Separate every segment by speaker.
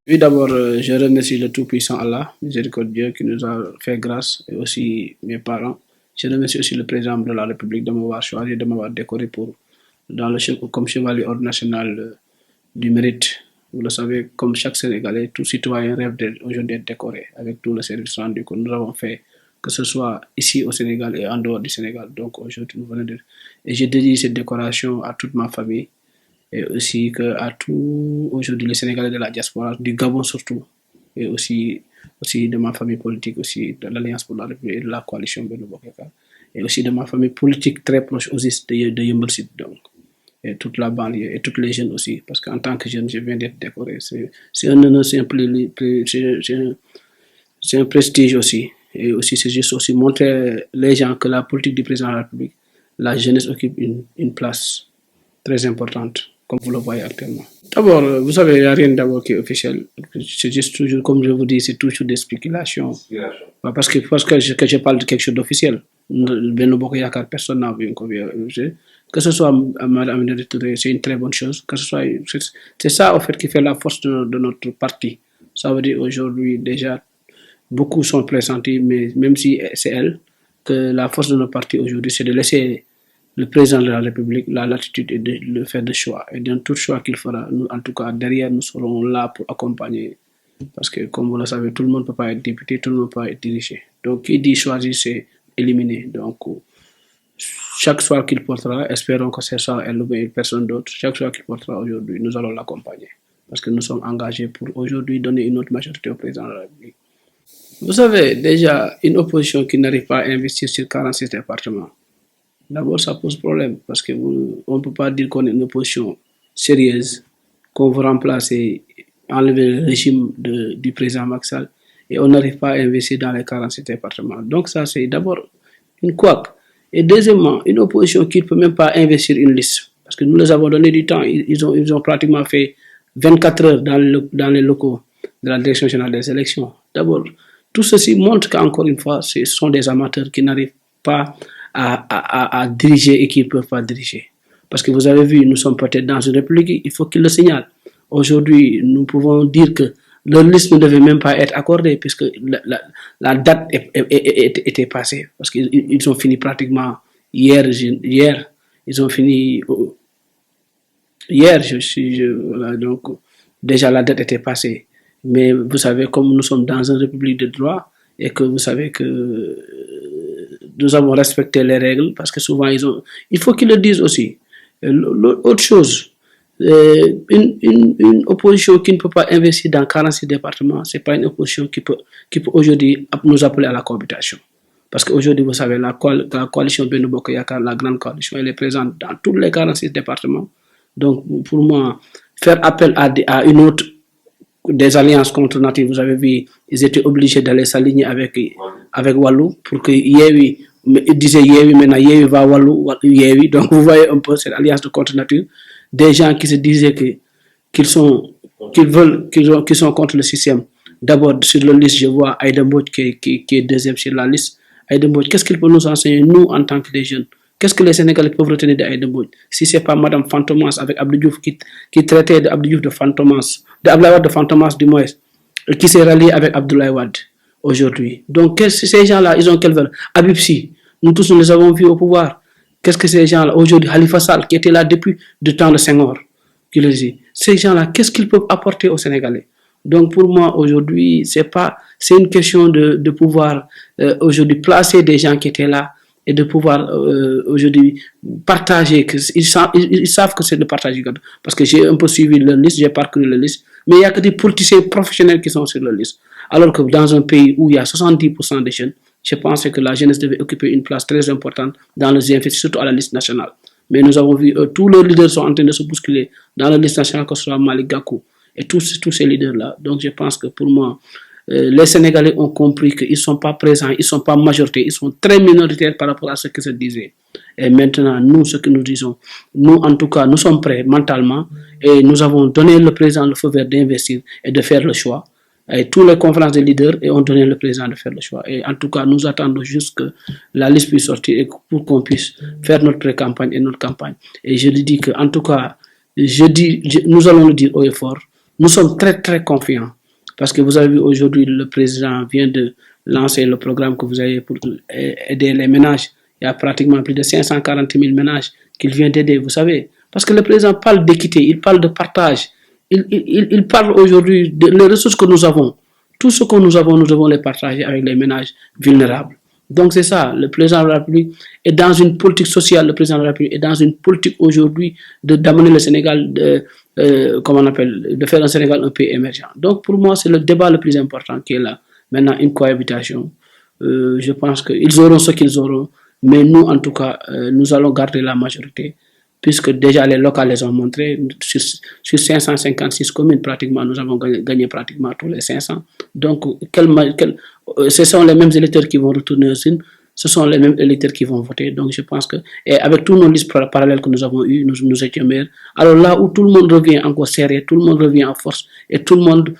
Speaker 1: Oui, d'abord, je remercie le Tout-Puissant Allah, miséricordieux, qui nous a fait grâce, et aussi mes parents. Je remercie aussi le président de la République de m'avoir choisi, de m'avoir décoré comme chevalier ordre national du mérite. Vous le savez, comme chaque Sénégalais, tout citoyen rêve aujourd'hui d'être décoré avec tout le service rendu que nous avons fait, que ce soit ici au Sénégal et en dehors du Sénégal. Donc aujourd'hui, nous venons de... Et je dédie cette décoration à toute ma famille, et aussi à tous aujourd'hui les Sénégalais de la diaspora, du Gabon surtout, et aussi de ma famille politique, aussi de l'Alliance pour la République et de la coalition Benno Bokk Yakaar, et aussi de ma famille politique très proche aussi de Yeumbeul Sud, donc, et toute la banlieue, et toutes les jeunes aussi, parce qu'en tant que jeune, je viens d'être décoré. C'est un honneur, c'est un prestige aussi. Et aussi, c'est juste aussi montrer les gens que la politique du président de la République, la jeunesse occupe une place très importante, comme vous le voyez actuellement. D'abord, vous savez, il n'y a rien d'abord qui est officiel. C'est juste toujours, comme je vous dis, c'est toujours des spéculations. Parce que je parle de quelque chose d'officiel. Benno Bokk Yakaar, personne n'a vu encore. Que ce soit Mme Aminata Touré, c'est une très bonne chose. Que ce soit, c'est ça, en fait, qui fait la force de notre parti. Ça veut dire aujourd'hui, déjà, beaucoup sont pressentis, mais même si c'est elle, que la force de notre parti aujourd'hui, c'est de laisser le président de la République la latitude et de le faire de choix. Et dans tout choix qu'il fera, nous, en tout cas, derrière, nous serons là pour accompagner. Parce que, comme vous le savez, tout le monde ne peut pas être député, tout le monde ne peut pas être dirigé. Donc, qui dit choisir, c'est éliminer. Donc, chaque choix qu'il portera, espérons que ce soit elle ou personne d'autre, chaque choix qu'il portera aujourd'hui, nous allons l'accompagner. Parce que nous sommes engagés pour aujourd'hui donner une autre majorité au président de la République. Vous savez, déjà, une opposition qui n'arrive pas à investir sur 46 départements, d'abord, ça pose problème parce qu'on ne peut pas dire qu'on est une opposition sérieuse, qu'on veut remplacer, enlever le régime du président Macky Sall et on n'arrive pas à investir dans les 47 départements. Donc ça, c'est d'abord une couac. Et deuxièmement, une opposition qui ne peut même pas investir une liste. Parce que nous les avons donné du temps. Ils ont pratiquement fait 24 heures dans les locaux de la Direction générale des élections. D'abord, tout ceci montre qu'encore une fois, ce sont des amateurs qui n'arrivent pas à diriger et qui ne peuvent pas diriger. Parce que vous avez vu, nous sommes peut-être dans une république, il faut qu'ils le signalent. Aujourd'hui, nous pouvons dire que leur liste ne devait même pas être accordée puisque la date était passée. Parce qu'ils ont fini pratiquement hier. Ils ont fini hier. Voilà, donc, déjà la date était passée. Mais vous savez, comme nous sommes dans une république de droit et que vous savez que nous avons respecté les règles parce que souvent il faut qu'ils le disent aussi. Autre chose, une opposition qui ne peut pas investir dans 46 départements, ce n'est pas une opposition qui peut aujourd'hui nous appeler à la cohabitation. Parce qu'aujourd'hui, vous savez, la coalition Benno Bokk Yakaar, la grande coalition, elle est présente dans tous les 46 départements. Donc, pour moi, faire appel à une autre des alliances contre nature, vous avez vu, ils étaient obligés d'aller s'aligner avec Wallou pour que Yewwi, ils disaient Yewwi, maintenant Yewwi va Wallou, Yewwi. Donc vous voyez un peu cette alliance de contre nature. Des gens qui se disaient qu'ils sont contre le système. D'abord, sur la liste, je vois Aïda Mbodj qui est deuxième sur la liste. Aïda Mbodj, qu'est-ce qu'il peut nous enseigner, nous, en tant que des jeunes? Qu'est-ce que les Sénégalais peuvent retenir d'Aïda Mbodj? Si ce n'est pas Madame Fantomas avec Abdou Diouf qui traitait d'Abdou Diouf de Fantomas, d'Abdoulaye Wade de Fantomas du moins, qui s'est rallié avec Abdoulaye Wade aujourd'hui. Donc, ces gens-là, ils ont quelle valeur? Habib Sy, nous tous, nous les avons vus au pouvoir. Qu'est-ce que ces gens-là, aujourd'hui, Khalifa Sall, qui était là depuis le temps de Senghor, qui le dit. Ces gens-là, qu'est-ce qu'ils peuvent apporter aux Sénégalais? Donc, pour moi, aujourd'hui, c'est une question de pouvoir, aujourd'hui, placer des gens qui étaient là et de pouvoir, aujourd'hui, partager. Ils savent que c'est de partager. Parce que j'ai un peu suivi leur liste, j'ai parcouru leur liste. Mais il n'y a que des politiciens professionnels qui sont sur leur liste. Alors que dans un pays où il y a 70% de jeunes, je pense que la jeunesse devait occuper une place très importante dans les investissements, surtout à la liste nationale. Mais nous avons vu, tous leurs leaders sont en train de se bousculer dans la liste nationale, que ce soit Malick Gakou et tous ces leaders-là. Donc je pense que pour moi, les Sénégalais ont compris qu'ils ne sont pas présents, ils ne sont pas majoritaires, ils sont très minoritaires par rapport à ce que se disait. Et maintenant, nous, ce que nous disons, nous, en tout cas, nous sommes prêts mentalement et nous avons donné le président le feu vert d'investir et de faire le choix. Et tous les conférences des leaders ont donné le président de faire le choix. Et en tout cas, nous attendons juste que la liste puisse sortir et pour qu'on puisse faire notre pré-campagne et notre campagne. Et je lui dis qu'en tout cas, nous allons le dire haut et fort, Nous sommes très, très confiants. Parce que vous avez vu aujourd'hui, le président vient de lancer le programme que vous avez pour aider les ménages. Il y a pratiquement plus de 540 000 ménages qu'il vient d'aider, vous savez. Parce que le président parle d'équité, il parle de partage. Il parle aujourd'hui des ressources que nous avons. Tout ce que nous devons les partager avec les ménages vulnérables. Donc c'est ça, le président de la République est dans une politique sociale, le président de la République est dans une politique aujourd'hui d'amener le Sénégal, comment on appelle, de faire un Sénégal un pays émergent. Donc pour moi, c'est le débat le plus important qui est là. Maintenant, une cohabitation. Je pense qu'ils auront ce qu'ils auront, mais nous, en tout cas, nous allons garder la majorité, puisque déjà les locales les ont montré. Sur 556 communes, pratiquement, nous avons gagné pratiquement tous les 500. Donc, ce sont les mêmes électeurs qui vont retourner aux urnes, ce sont les mêmes électeurs qui vont voter. Donc, je pense que, et avec tous nos listes parallèles que nous avons eues, nous étions meilleurs. Alors là où tout le monde revient encore serré, tout le monde revient en force, et tout le monde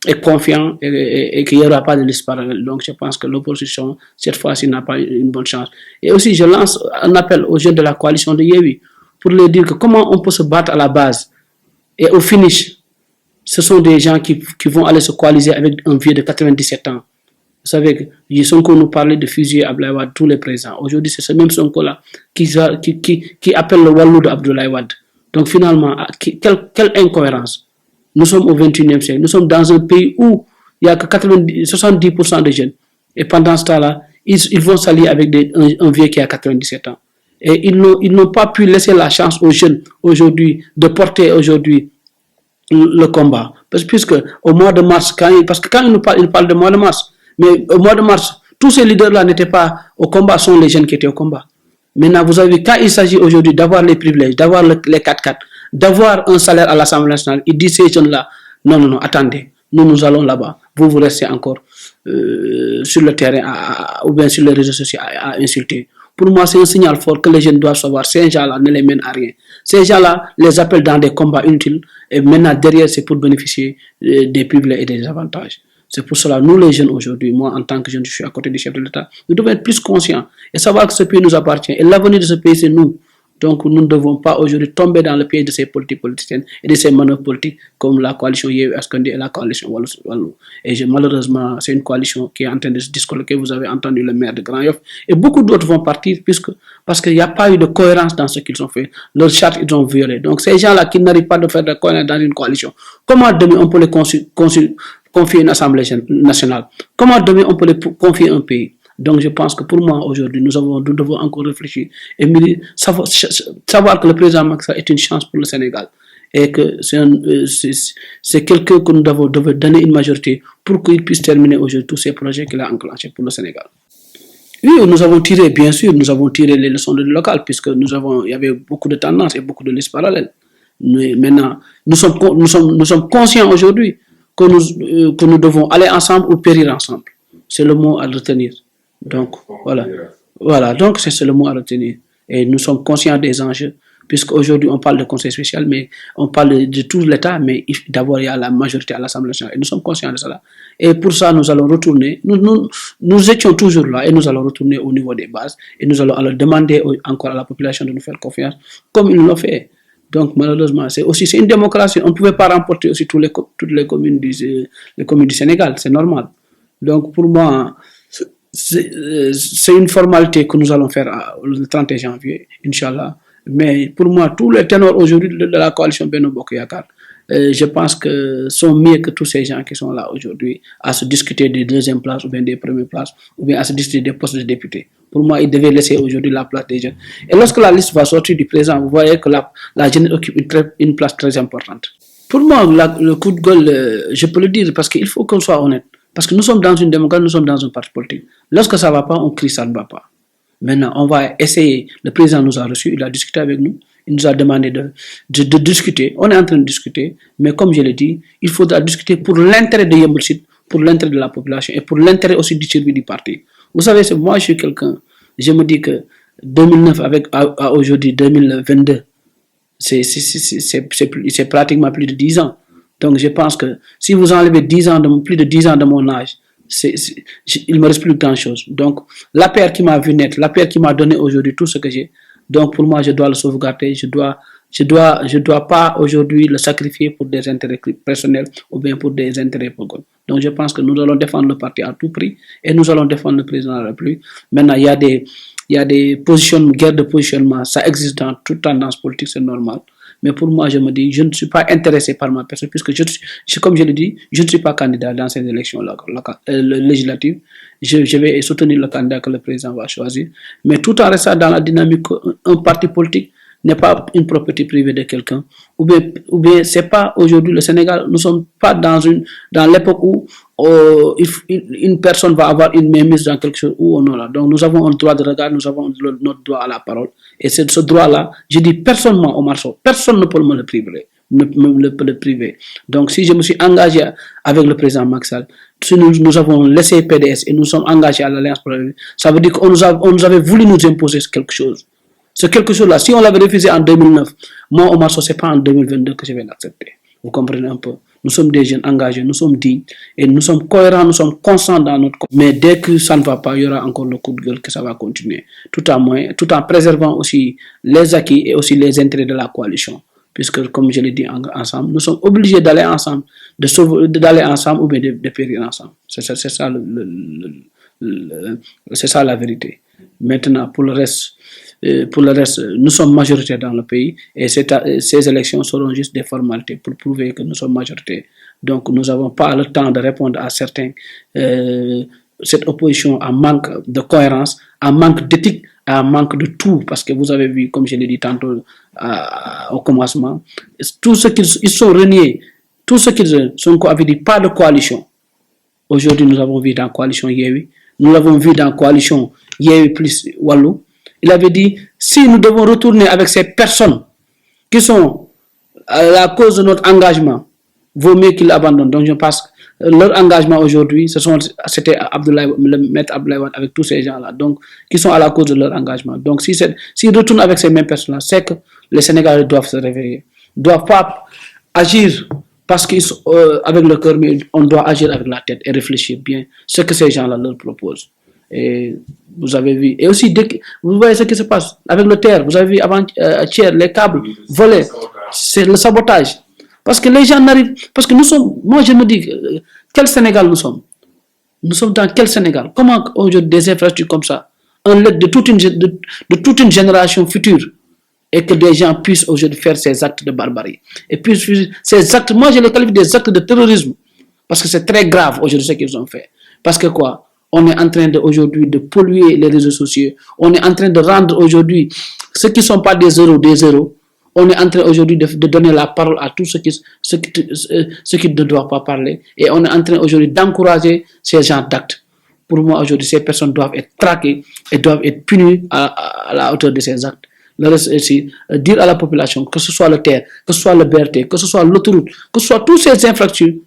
Speaker 1: est confiant et qu'il n'y aura pas de liste parallèle. Donc, je pense que l'opposition, cette fois-ci, n'a pas une bonne chance. Et aussi, je lance un appel aux jeunes de la coalition de Yewwi pour leur dire que comment on peut se battre à la base et au finish, ce sont des gens qui vont aller se coaliser avec un vieux de 97 ans. Vous savez, Sonko nous parlait de fusiller Abdoulaye Wade tous les présents. Aujourd'hui, c'est ce même Sonko-là qui appelle le Wallou d'Abdoulaye Wade. Donc, finalement, quelle incohérence. Nous sommes au 21e siècle. Nous sommes dans un pays où il n'y a que 70% de jeunes. Et pendant ce temps-là, ils vont s'allier avec un vieux qui a 97 ans. Et ils n'ont pas pu laisser la chance aux jeunes aujourd'hui de porter aujourd'hui le combat. Puisque au mois de mars, parce que quand ils parlent de mois de mars, mais au mois de mars, tous ces leaders-là n'étaient pas au combat, sont les jeunes qui étaient au combat. Maintenant, vous avez vu, quand il s'agit aujourd'hui d'avoir les privilèges, d'avoir les 4x4, d'avoir un salaire à l'Assemblée nationale, il dit ces jeunes-là, non, attendez, nous allons là-bas. Vous restez encore sur le terrain ou bien sur les réseaux sociaux à insulter. Pour moi, c'est un signal fort que les jeunes doivent savoir. Ces gens-là ne les mènent à rien. Ces gens-là les appellent dans des combats inutiles et maintenant derrière, c'est pour bénéficier des privilèges et des avantages. C'est pour cela, nous les jeunes aujourd'hui, moi en tant que jeune, je suis à côté du chef de l'État, nous devons être plus conscients et savoir que ce pays nous appartient. Et l'avenir de ce pays, c'est nous. Donc nous ne devons pas aujourd'hui tomber dans le piège de ces politiques politiciennes et de ces manœuvres politiques comme la coalition Yewwi Askan Wi et la coalition Wallu. Et malheureusement, c'est une coalition qui est en train de se discoloquer. Vous avez entendu le maire de Grand Yoff. Et beaucoup d'autres vont partir parce qu'il n'y a pas eu de cohérence dans ce qu'ils ont fait. Leur charte, ils ont violé. Donc ces gens-là qui n'arrivent pas de faire de cohérence dans une coalition, comment demain on peut les confier une assemblée nationale? Comment demain on peut les confier un pays? Donc je pense que pour moi aujourd'hui, nous devons encore réfléchir et savoir que le président Macky Sall est une chance pour le Sénégal et que c'est quelqu'un que nous devons donner une majorité pour qu'il puisse terminer aujourd'hui tous ces projets qu'il a enclenchés pour le Sénégal. Oui, nous avons tiré, bien sûr, les leçons de local puisque il y avait beaucoup de tendances et beaucoup de listes parallèles. Mais maintenant, nous sommes conscients aujourd'hui que nous devons aller ensemble ou périr ensemble. C'est le mot à retenir. Donc, voilà. Donc, c'est le mot à retenir. Et nous sommes conscients des enjeux, puisqu'aujourd'hui, on parle de conseil spécial, mais on parle de tout l'État, mais d'abord, il y a la majorité à l'Assemblée nationale. Et nous sommes conscients de cela. Et pour ça, nous allons retourner. Nous étions toujours là et nous allons retourner au niveau des bases. Et nous allons alors demander encore à la population de nous faire confiance, comme ils l'ont fait. Donc, malheureusement, c'est une démocratie. On ne pouvait pas remporter aussi toutes les communes du Sénégal. C'est normal. Donc, pour moi, c'est une formalité que nous allons faire le 31 janvier, Inch'Allah. Mais pour moi, tous les ténors aujourd'hui de la coalition Benno Bokk Yakaar, je pense que sont mieux que tous ces gens qui sont là aujourd'hui à se discuter des deuxièmes places ou bien des premières places ou bien à se discuter des postes de députés. Pour moi, ils devaient laisser aujourd'hui la place des jeunes. Et lorsque la liste va sortir du président, vous voyez que la jeunesse occupe une place très importante. Pour moi, le coup de gueule, je peux le dire parce qu'il faut qu'on soit honnête. Parce que nous sommes dans une démocratie, nous sommes dans un parti politique. Lorsque ça ne va pas, on crie ça ne va pas. Maintenant, on va essayer. Le président nous a reçus, il a discuté avec nous. Il nous a demandé de discuter. On est en train de discuter. Mais comme je l'ai dit, il faudra discuter pour l'intérêt de Yeumbeul Sud, pour l'intérêt de la population et pour l'intérêt aussi du survie du parti. Vous savez, moi je suis quelqu'un, je me dis que 2009 à aujourd'hui 2022, c'est pratiquement plus de 10 ans. Donc je pense que si vous enlevez plus de 10 ans de mon âge, il me reste plus grand chose. Donc la paire qui m'a vu naître, la paire qui m'a donné aujourd'hui tout ce que j'ai, donc pour moi je dois le sauvegarder, je dois je dois pas aujourd'hui le sacrifier pour des intérêts personnels ou bien pour des intérêts politiques. Donc je pense que nous allons défendre le parti à tout prix et nous allons défendre le président de la République. Maintenant, il y a des positions, guerre de positionnement, ça existe dans toute tendance politique, c'est normal. Mais pour moi, je me dis, je ne suis pas intéressé par ma personne, puisque comme je l'ai dit, je ne suis pas candidat dans ces élections législatives. Je vais soutenir le candidat que le président va choisir. Mais tout en restant dans la dynamique, un parti politique n'est pas une propriété privée de quelqu'un. Ou bien c'est pas aujourd'hui le Sénégal, nous ne sommes pas dans l'époque où une personne va avoir une mainmise dans quelque chose ou on aura. Donc nous avons un droit de regard, nous avons notre droit à la parole. Et c'est ce droit-là, je dis personnellement au marché, personne ne peut me le priver. Donc si je me suis engagé avec le président Macky Sall, si nous avons laissé PDS et nous sommes engagés à l'Alliance pour la République, ça veut dire qu'on nous avait voulu nous imposer quelque chose. Ce quelque chose-là, si on l'avait refusé en 2009, moi, Omar Sow, ce n'est pas en 2022 que je vais l'accepter. Vous comprenez un peu? Nous sommes des jeunes engagés, nous sommes dignes et nous sommes cohérents, nous sommes constants dans notre... Mais dès que ça ne va pas, il y aura encore le coup de gueule que ça va continuer. Tout en préservant aussi les acquis et aussi les intérêts de la coalition. Puisque, comme je l'ai dit ensemble, nous sommes obligés d'aller ensemble, d'aller ensemble ou bien de périr ensemble. C'est ça la vérité. Maintenant, pour le reste, nous sommes majoritaires dans le pays et ces élections seront juste des formalités pour prouver que nous sommes majoritaires. Donc, nous n'avons pas le temps de répondre à certains. Cette opposition a manque de cohérence, a manque d'éthique, a manque de tout, parce que vous avez vu, comme je l'ai dit tantôt au commencement, tout ce qu'ils sont reniés, tout ce qu'ils sont avait dit, pas de coalition. Aujourd'hui, nous avons vu dans la coalition Yewi, nous l'avons vu dans la coalition Yewi plus Wallou. Il avait dit, si nous devons retourner avec ces personnes qui sont à la cause de notre engagement, vaut mieux qu'ils abandonnent. Donc je pense que leur engagement aujourd'hui, c'était le maître Abdoulaye avec tous ces gens-là, donc qui sont à la cause de leur engagement. Donc s'ils retournent avec ces mêmes personnes-là, c'est que les Sénégalais doivent se réveiller. Ils ne doivent pas agir parce qu'ils sont avec le cœur, mais on doit agir avec la tête et réfléchir bien ce que ces gens-là leur proposent. Et vous avez vu, et aussi vous voyez ce qui se passe avec le terre, vous avez vu avant-hier les câbles volés, c'est le sabotage. Parce que les gens n'arrivent, parce que nous sommes, moi je me dis, quel Sénégal nous sommes? Nous sommes dans quel Sénégal? Comment aujourd'hui des infrastructures comme ça, en l'aide de toute une génération future, et que des gens puissent aujourd'hui faire ces actes de barbarie. Et puis ces actes, moi je les qualifie des actes de terrorisme, parce que c'est très grave aujourd'hui ce qu'ils ont fait. Parce que quoi? On est en train aujourd'hui de polluer les réseaux sociaux. On est en train de rendre aujourd'hui ceux qui ne sont pas des zéros. On est en train aujourd'hui de donner la parole à tous ceux qui ne doivent pas parler. Et on est en train aujourd'hui d'encourager ces genres d'actes. Pour moi, aujourd'hui, ces personnes doivent être traquées et doivent être punies à la hauteur de ces actes. Le reste aussi, dire à la population, que ce soit le terre, que ce soit le BRT, que ce soit l'autoroute, que ce soit toutes ces infrastructures,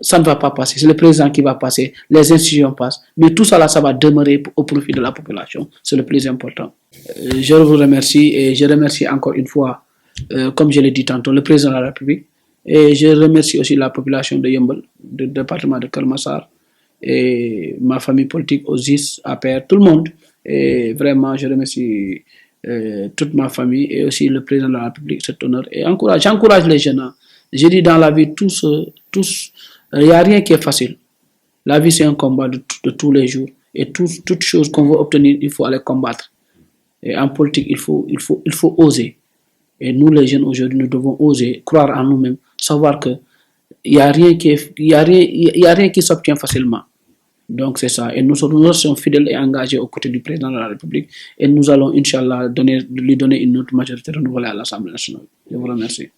Speaker 1: ça ne va pas passer. C'est le président qui va passer, les institutions passent, mais tout ça là, ça va demeurer au profit de la population. C'est le plus important. Je vous remercie et je remercie encore une fois, comme je l'ai dit tantôt, le président de la République. Et je remercie aussi la population de Yeumbeul, du département de Keur Massar, et ma famille politique, OSIS, APR, tout le monde. Et vraiment, je remercie toute ma famille et aussi le président de la République, cet honneur. Et j'encourage les jeunes. J'ai dit dans la vie, il n'y a rien qui est facile. La vie, c'est un combat de tous les jours. Et toute chose qu'on veut obtenir, il faut aller combattre. Et en politique, il faut oser. Et nous, les jeunes, aujourd'hui, nous devons oser, croire en nous-mêmes, savoir qu'il n'y a rien qui s'obtient facilement. Donc, c'est ça. Et nous sommes fidèles et engagés aux côtés du président de la République. Et nous allons, Inch'Allah, lui donner une autre majorité renouvelée à l'Assemblée nationale. Je vous remercie.